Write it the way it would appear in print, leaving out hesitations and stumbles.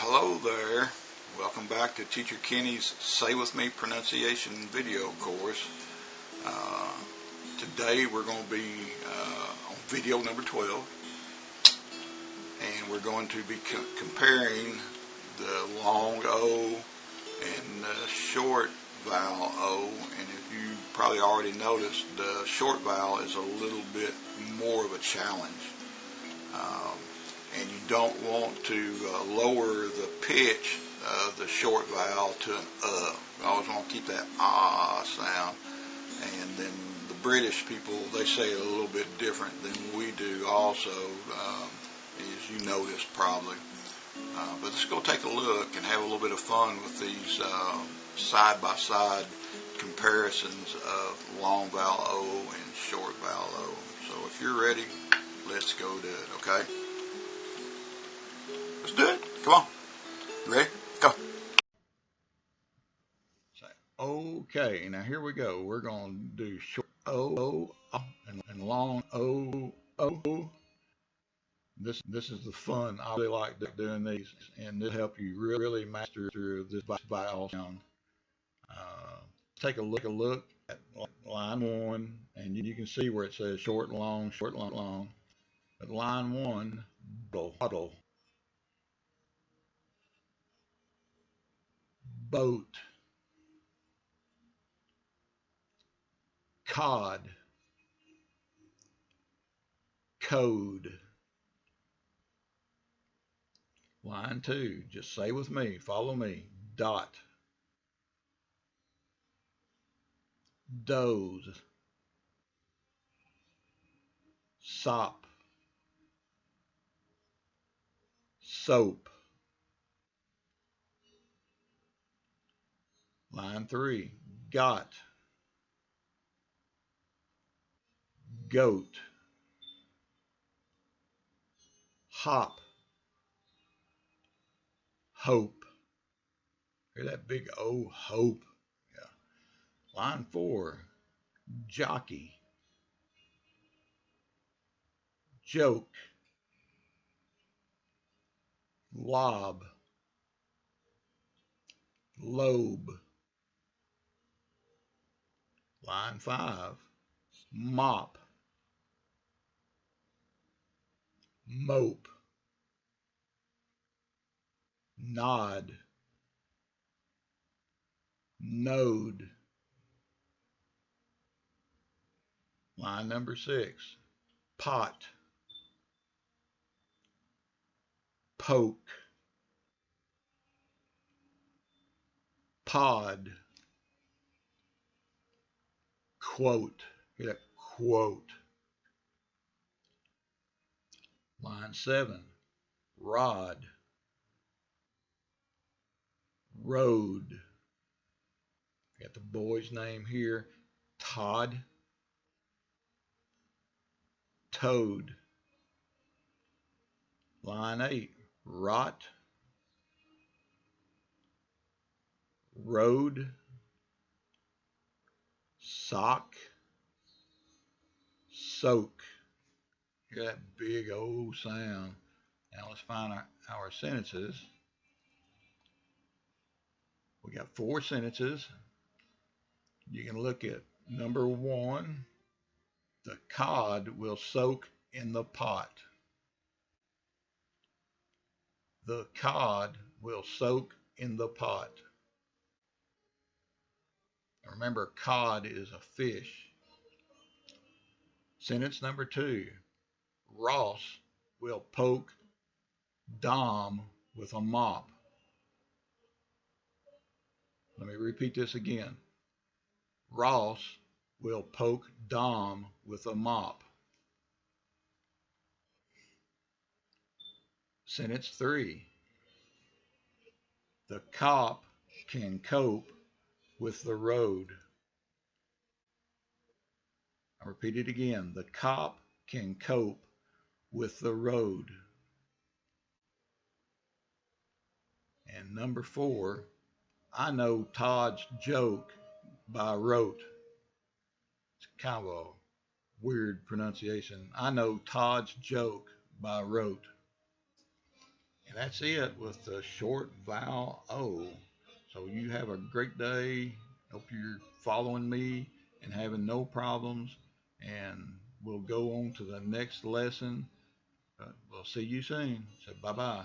Hello there. Welcome back to Teacher Kenny's Say With Me pronunciation video course. Today we're going to be on video number 12, and we're going to be comparing the long O and the short vowel O. And if you probably already noticed, the short vowel is a little bit more of a challenge. And you don't want to lower the pitch of the short vowel to an You always want to keep that ah sound. And then the British people, they say it a little bit different than we do also, as you noticed probably. But let's go take a look and have a little bit of fun with these side-by-side comparisons of long vowel O and short vowel O. So if you're ready, let's go do it, okay? Let's do it. Come on. You ready? Go. Okay, now here we go. We're going to do short O, and long O. This is the fun. I really like doing these, and this will help you really master this vowel sound. Take a look at line 1, and you can see where it says short and long. At line 1, bottle. Boat, cod, code. Line 2, just say with me, follow me, dot, doze, sop, soap. Line 3, got, goat, hop, hope. Hear that big O, hope. Yeah. Line 4, jockey, joke, lob, lobe. Line 5, mop, mope, nod, node. Line number 6, pot, poke, pod, quote. Hear that? Quote. Line 7, rod, road. Got the boy's name here, Todd. Toad. Line 8, rot, road, sock, soak. Hear that big O sound. Now let's find our sentences. We got 4 sentences. You can look at number 1. The cod will soak in the pot. The cod will soak in the pot. Remember, cod is a fish. Sentence number 2. Ross will poke Dom with a mop. Let me repeat this again. Ross will poke Dom with a mop. Sentence 3. The cop can cope with the road. I'll repeat it again. The cop can cope with the road. And number 4, I know Todd's joke by rote. It's kind of a weird pronunciation. I know Todd's joke by rote. And that's it with the short vowel O. So you have a great day. Hope you're following me and having no problems. And we'll go on to the next lesson. We'll see you soon. So bye bye.